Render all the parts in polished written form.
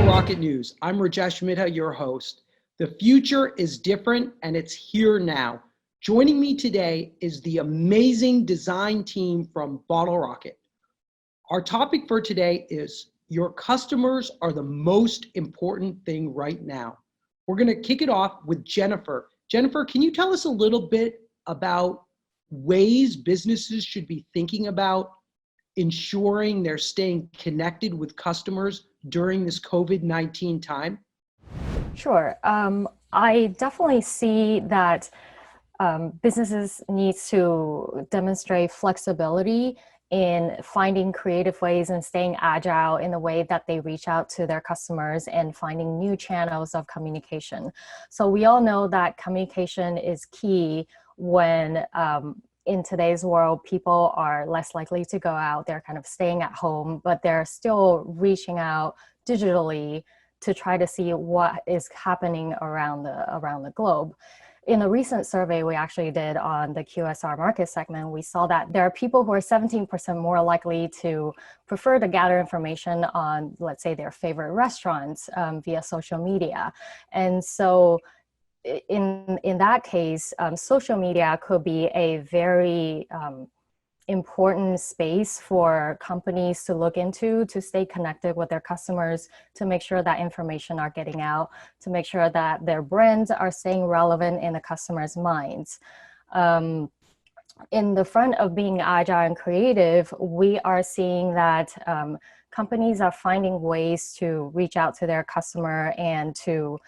Rocket News. I'm Rajesh Midha, your host. The future is different and it's here now. Joining me today is the amazing design team from Bottle Rocket. Our topic for today is your customers are the most important thing right now. We're going to kick it off with Jennifer. Jennifer, can you tell us a little bit about ways businesses should be thinking about ensuring they're staying connected with customers during this COVID-19 time? Sure. I definitely see that businesses need to demonstrate flexibility in finding creative ways and staying agile in the way that they reach out to their customers and finding new channels of communication. So we all know that communication is key when in today's world, people are less likely to go out. They're kind of staying at home, but they're still reaching out digitally to try to see what is happening around the globe. In a recent survey we actually did on the QSR market segment, we saw that there are people who are 17% more likely to prefer to gather information on, let's say, their favorite restaurants via social media. And so in that case, social media could be a very important space for companies to look into, to stay connected with their customers, to make sure that information are getting out, to make sure that their brands are staying relevant in the customers' minds. In the front of being agile and creative, we are seeing that companies are finding ways to reach out to their customer and to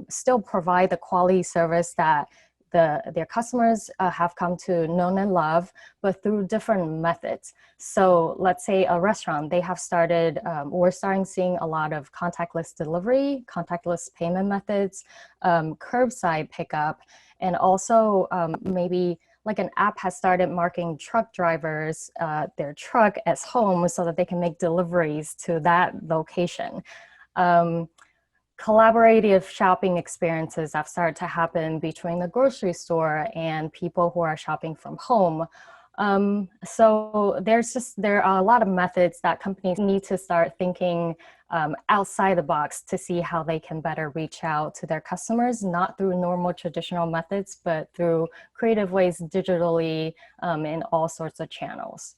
still provide the quality service that their customers have come to know and love, but through different methods. So let's say a restaurant, they have started, we're starting seeing a lot of contactless delivery, contactless payment methods, curbside pickup, and also maybe like an app has started marking truck drivers, their truck as home so that they can make deliveries to that location. Collaborative shopping experiences have started to happen between the grocery store and people who are shopping from home. So there are a lot of methods that companies need to start thinking outside the box to see how they can better reach out to their customers, not through normal traditional methods, but through creative ways digitally in all sorts of channels.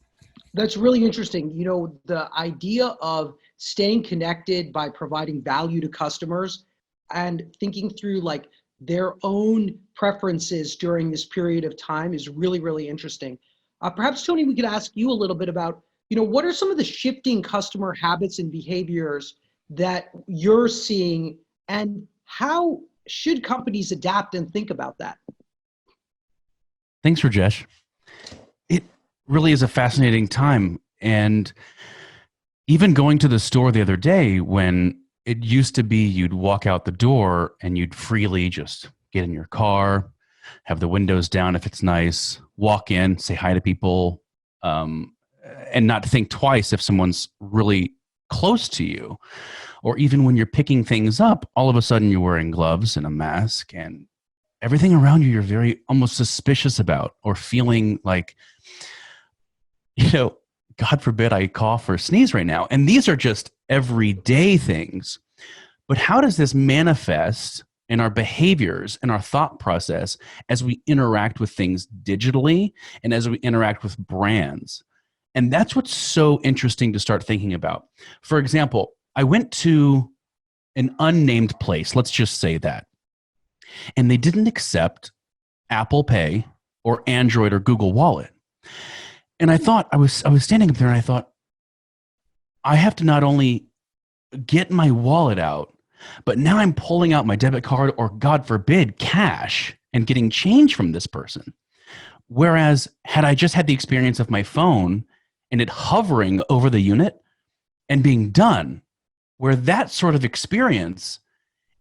That's really interesting. You know, the idea of staying connected by providing value to customers and thinking through like their own preferences during this period of time is really, really interesting. Perhaps, Tony, we could ask you a little bit about, you know, what are some of the shifting customer habits and behaviors that you're seeing, and how should companies adapt and think about that? Thanks, Rajesh. It really is a fascinating time. And even going to the store the other day, when it used to be you'd walk out the door and you'd freely just get in your car, have the windows down if it's nice, walk in, say hi to people, and not think twice if someone's really close to you. Or even when you're picking things up, all of a sudden you're wearing gloves and a mask, and everything around you you're very almost suspicious about, or feeling like, you know, God forbid I cough or sneeze right now. And these are just everyday things. But how does this manifest in our behaviors and our thought process as we interact with things digitally and as we interact with brands? And that's what's so interesting to start thinking about. For example, I went to an unnamed place, let's just say that, and they didn't accept Apple Pay or Android or Google Wallet. And I thought, I was standing up there and I thought, I have to not only get my wallet out, but now I'm pulling out my debit card or, God forbid, cash and getting change from this person. Whereas had I just had the experience of my phone and it hovering over the unit and being done, where that sort of experience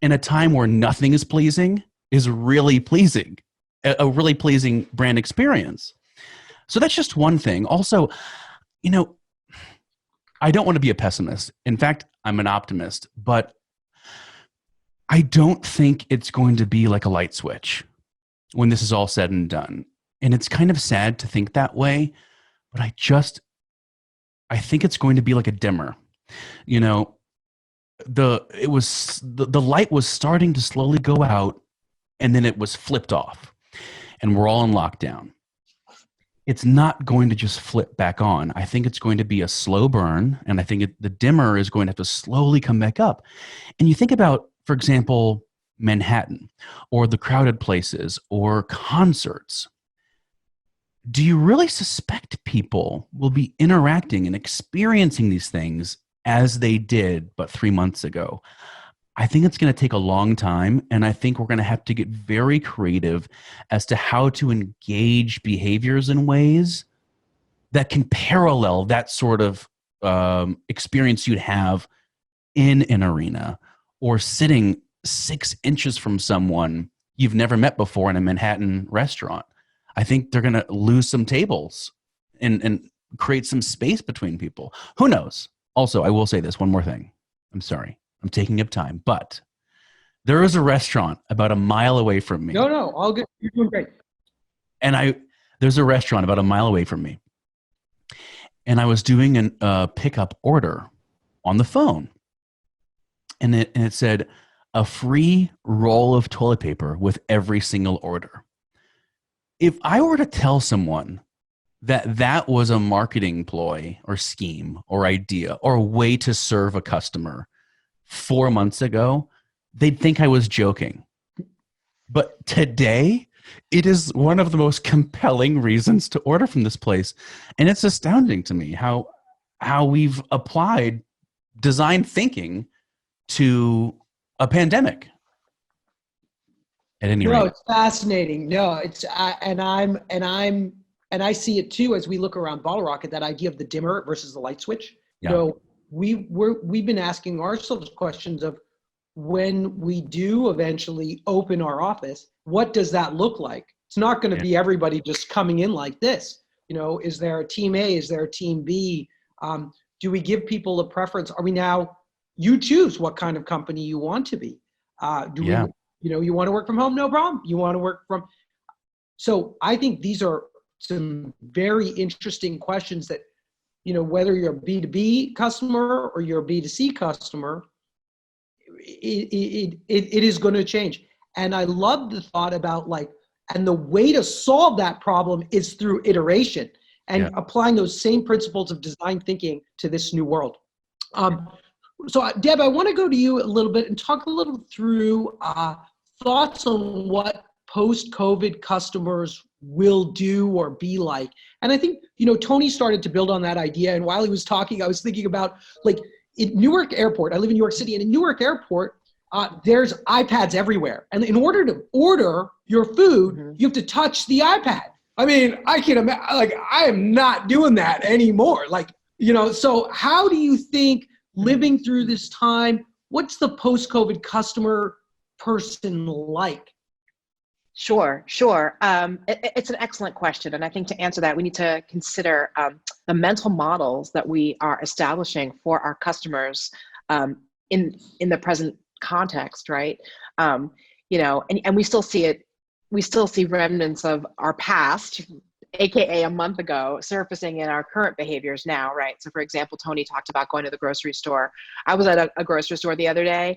in a time where nothing is pleasing is really pleasing, a really pleasing brand experience. So that's just one thing. Also, you know, I don't want to be a pessimist. In fact, I'm an optimist, but I don't think it's going to be like a light switch when this is all said and done. And it's kind of sad to think that way, but I think it's going to be like a dimmer. You know, the light was starting to slowly go out, and then it was flipped off, and we're all in lockdown. It's not going to just flip back on. I think it's going to be a slow burn, and I think the dimmer is going to have to slowly come back up. And you think about, for example, Manhattan or the crowded places or concerts. Do you really suspect people will be interacting and experiencing these things as they did but 3 months ago? I think it's going to take a long time, and I think we're going to have to get very creative as to how to engage behaviors in ways that can parallel that sort of experience you'd have in an arena or sitting 6 inches from someone you've never met before in a Manhattan restaurant. I think they're going to lose some tables and create some space between people. Who knows? Also, I will say this one more thing. I'm sorry. I'm taking up time, but there is a restaurant about a mile away from me. No, all good. You're doing great. And there's a restaurant about a mile away from me. And I was doing a pickup order on the phone. And it said a free roll of toilet paper with every single order. If I were to tell someone that was a marketing ploy or scheme or idea or a way to serve a customer 4 months ago, they'd think I was joking. But today, it is one of the most compelling reasons to order from this place. And it's astounding to me how we've applied design thinking to a pandemic. At any rate. It's fascinating. No, it's and I see it too as we look around Bottle Rocket, that idea of the dimmer versus the light switch. Yeah. We've been asking ourselves questions of, when we do eventually open our office, what does that look like? It's not going to be everybody just coming in like this. Is there a team A? Is there a team B? Do we give people a preference? Are we now, you choose what kind of company you want to be? You want to work from home? No problem. You want to work from. So I think these are some very interesting questions that, whether you're a B2B customer or you're a B2C customer, it is going to change. And I love the thought about and the way to solve that problem is through iteration and applying those same principles of design thinking to this new world. So Deb, I want to go to you a little bit and talk a little through thoughts on what post-COVID customers will do or be like. And I think, Tony started to build on that idea. And while he was talking, I was thinking about in Newark Airport, I live in New York City, and in Newark Airport, there's iPads everywhere. And in order to order your food, you have to touch the iPad. I mean, I can imagine, I am not doing that anymore. So how do you think, living through this time, what's the post-COVID customer person like? Sure. It's an excellent question. And I think to answer that, we need to consider the mental models that we are establishing for our customers in the present context, right? And we still see it. We still see remnants of our past, AKA a month ago, surfacing in our current behaviors now, right? So for example, Tony talked about going to the grocery store. I was at a grocery store the other day,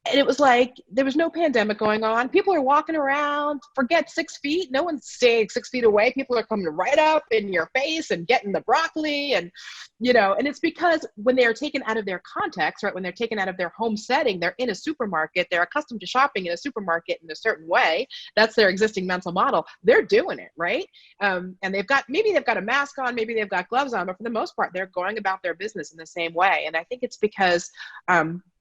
and it was like, there was no pandemic going on. People are walking around, forget 6 feet. No one's staying 6 feet away. People are coming right up in your face and getting the broccoli. And, and it's because when they are taken out of their context, right? When they're taken out of their home setting, they're in a supermarket. They're accustomed to shopping in a supermarket in a certain way. That's their existing mental model. They're doing it, right? And maybe they've got a mask on, maybe they've got gloves on, but for the most part, they're going about their business in the same way. And I think it's because,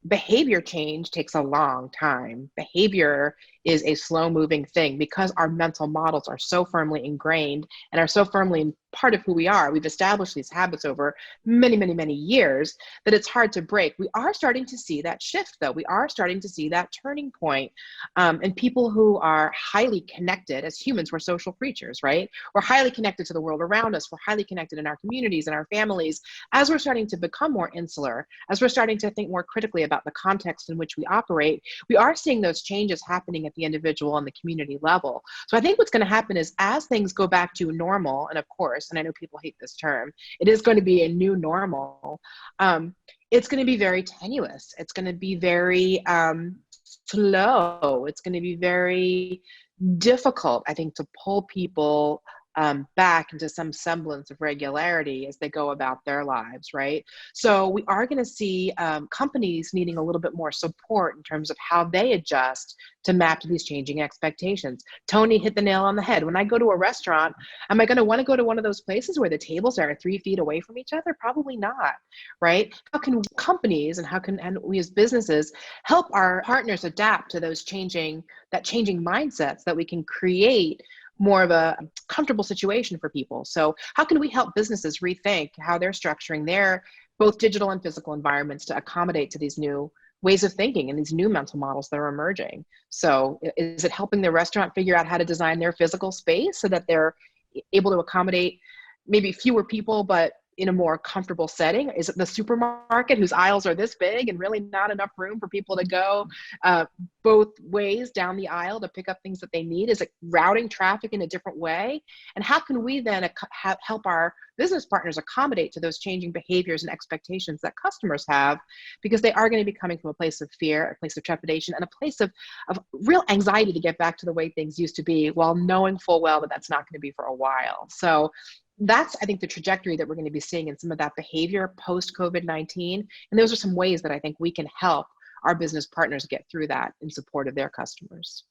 behavior change takes a long time. Behavior is a slow moving thing because our mental models are so firmly ingrained and are so firmly part of who we are. We've established these habits over many, many, many years that it's hard to break. We are starting to see that shift, though. We are starting to see that turning point. And people who are highly connected, as humans, we're social creatures, right? We're highly connected to the world around us. We're highly connected in our communities and our families. As we're starting to become more insular, as we're starting to think more critically about the context in which we operate, we are seeing those changes happening at the individual and the community level. So I think what's going to happen is, as things go back to normal, and of course, and I know people hate this term, it is going to be a new normal. it's going to be very tenuous. It's going to be very slow. It's going to be very difficult, I think, to pull people back into some semblance of regularity as they go about their lives, right? So we are going to see companies needing a little bit more support in terms of how they adjust to map to these changing expectations. Tony hit the nail on the head. When I go to a restaurant, am I going to want to go to one of those places where the tables are 3 feet away from each other? Probably not, right? How can companies and we as businesses help our partners adapt to those changing mindsets, that we can create more of a comfortable situation for people? So how can we help businesses rethink how they're structuring their both digital and physical environments to accommodate to these new ways of thinking and these new mental models that are emerging? So is it helping the restaurant figure out how to design their physical space so that they're able to accommodate maybe fewer people, but in a more comfortable setting? Is it the supermarket whose aisles are this big and really not enough room for people to go both ways down the aisle to pick up things that they need? Is it routing traffic in a different way? And how can we then help our business partners accommodate to those changing behaviors and expectations that customers have? Because they are going to be coming from a place of fear, a place of trepidation, and a place of real anxiety to get back to the way things used to be, while knowing full well that that's not going to be for a while. So that's, I think, the trajectory that we're going to be seeing in some of that behavior post COVID-19. And those are some ways that I think we can help our business partners get through that in support of their customers.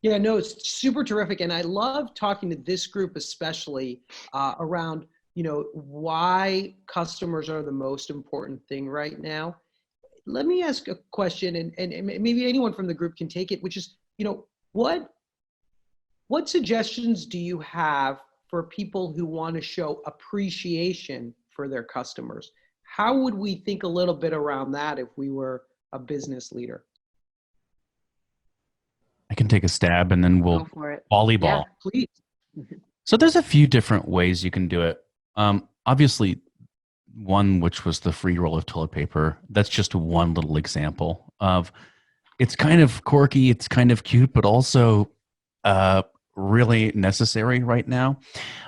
Yeah, no, it's super terrific. And I love talking to this group, especially around, why customers are the most important thing right now. Let me ask a question, and maybe anyone from the group can take it, which is, what suggestions do you have for people who want to show appreciation for their customers? How would we think a little bit around that if we were a business leader? I can take a stab and then we'll Go for it. volleyball. Yeah. Please. So there's a few different ways you can do it. Obviously, one which was the free roll of toilet paper. That's just one little example of, it's kind of quirky, it's kind of cute, but also really necessary right now.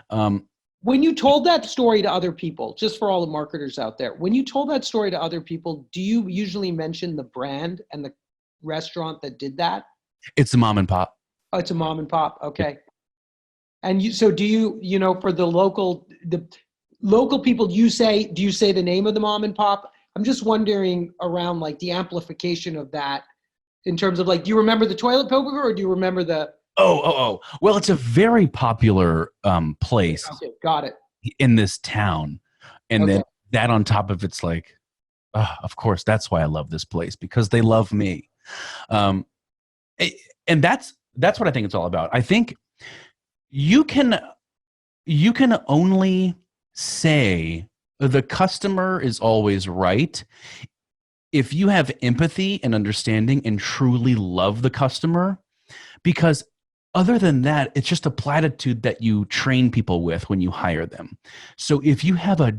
When you told that story to other people, just for all the marketers out there, when you told that story to other people, do you usually mention the brand and the restaurant that did that? It's a mom and pop. Oh, it's a mom and pop. Okay. And do you, for the local people, do you say the name of the mom and pop? I'm just wondering around like the amplification of that in terms of like, do you remember the toilet paper or do you remember the? Oh. Well, it's a very popular place. Okay, got it. In this town. And Okay. then that on top of it's like, of course, that's why I love this place, because they love me. And that's what I think it's all about. I think you can only say the customer is always right if you have empathy and understanding and truly love the customer, because other than that, it's just a platitude that you train people with when you hire them. So if you have a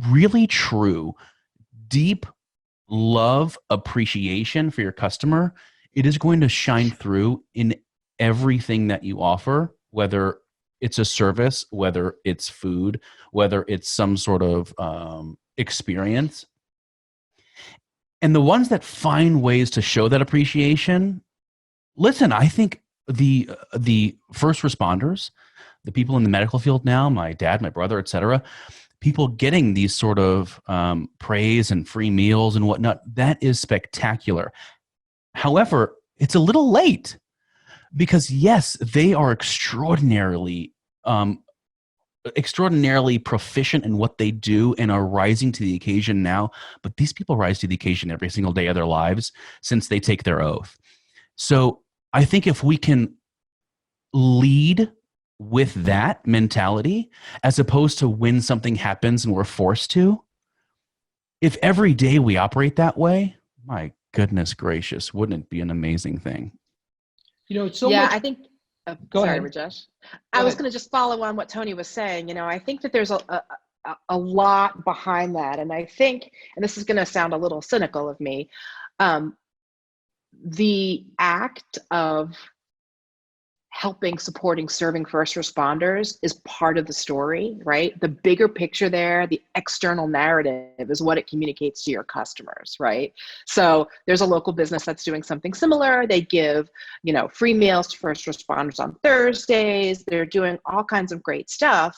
really true, deep love, appreciation for your customer, it is going to shine through in everything that you offer, whether it's a service, whether it's food, whether it's some sort of experience. And the ones that find ways to show that appreciation, listen, I think the first responders, the people in the medical field now, my dad, my brother, etc., people getting these sort of praise and free meals and whatnot, that is spectacular. However, it's a little late, because yes, they are extraordinarily proficient in what they do and are rising to the occasion now, but these people rise to the occasion every single day of their lives since they take their oath. So I think if we can lead with that mentality, as opposed to when something happens and we're forced to, if every day we operate that way, my goodness gracious, wouldn't it be an amazing thing? It's so Yeah, much. I think, Go sorry, ahead. Rajesh. Go I was ahead. going to just follow on what Tony was saying. I think that there's a lot behind that. And I think, and this is going to sound a little cynical of me, the act of helping, supporting, serving first responders is part of the story, right? The bigger picture there, the external narrative is what it communicates to your customers, right? So there's a local business that's doing something similar. They give, free meals to first responders on Thursdays. They're doing all kinds of great stuff.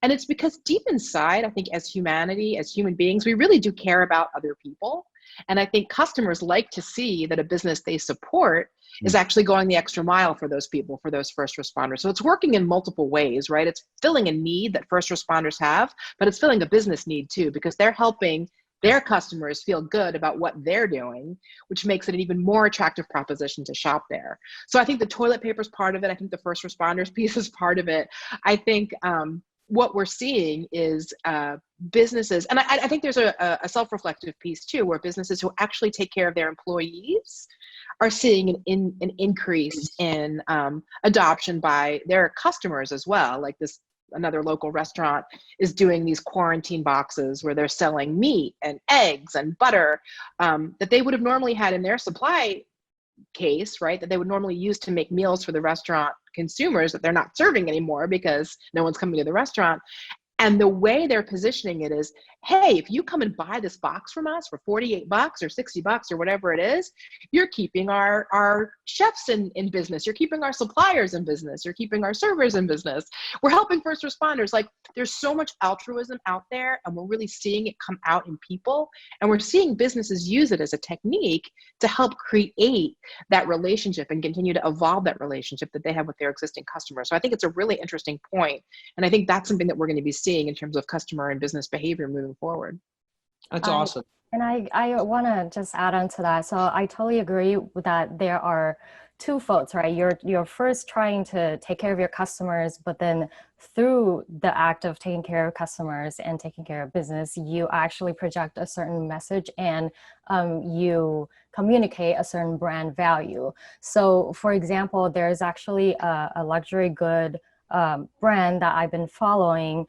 And it's because deep inside, I think as humanity, as human beings, we really do care about other people. And I think customers like to see that a business they support is actually going the extra mile for those people, for those first responders. So it's working in multiple ways, right? It's filling a need that first responders have, but it's filling a business need too, because they're helping their customers feel good about what they're doing, which makes it an even more attractive proposition to shop there. So I think the toilet paper is part of it. I think the first responders piece is part of it. I think what we're seeing is businesses, and I think there's a self-reflective piece too, where businesses who actually take care of their employees are seeing an increase in adoption by their customers as well. Like another local restaurant is doing these quarantine boxes where they're selling meat and eggs and butter that they would have normally had in their supply case, right? That they would normally use to make meals for the restaurant consumers that they're not serving anymore because no one's coming to the restaurant. And the way they're positioning it is, hey, if you come and buy this box from us for $48 or $60 or whatever it is, you're keeping our chefs in business. You're keeping our suppliers in business. You're keeping our servers in business. We're helping first responders. Like, there's so much altruism out there, and we're really seeing it come out in people. And we're seeing businesses use it as a technique to help create that relationship and continue to evolve that relationship that they have with their existing customers. So I think it's a really interesting point. And I think that's something that we're going to be seeing in terms of customer and business behavior moving forward. That's awesome. And I want to just add on to that. So I totally agree with that. There are two folds, right? You're first trying to take care of your customers, but then through the act of taking care of customers and taking care of business, you actually project a certain message and you communicate a certain brand value. So for example, there's actually a luxury good brand that I've been following.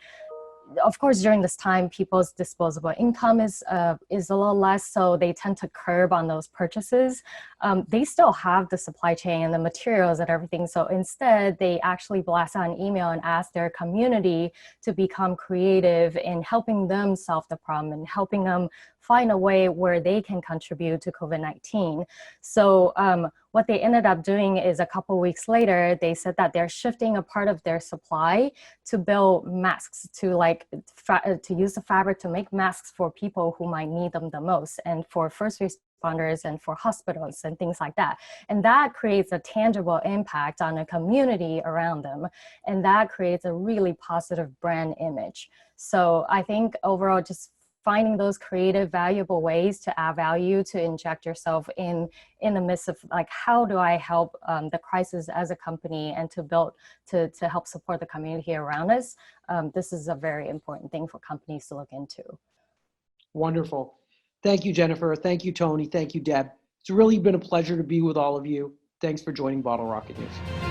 Of course, during this time, people's disposable income is a little less, so they tend to curb on those purchases. They still have the supply chain and the materials and everything. So instead, they actually blast out an email and ask their community to become creative in helping them solve the problem and helping them find a way where they can contribute to COVID-19. So what they ended up doing is a couple weeks later, they said that they're shifting a part of their supply to build masks, to use the fabric to make masks for people who might need them the most, and for first responders and for hospitals and things like that. And that creates a tangible impact on a community around them. And that creates a really positive brand image. So I think overall, just finding those creative, valuable ways to add value, to inject yourself in the midst of, like, how do I help the crisis as a company and to help support the community around us. This is a very important thing for companies to look into. Wonderful. Thank you, Jennifer. Thank you, Tony. Thank you, Deb. It's really been a pleasure to be with all of you. Thanks for joining Bottle Rocket News.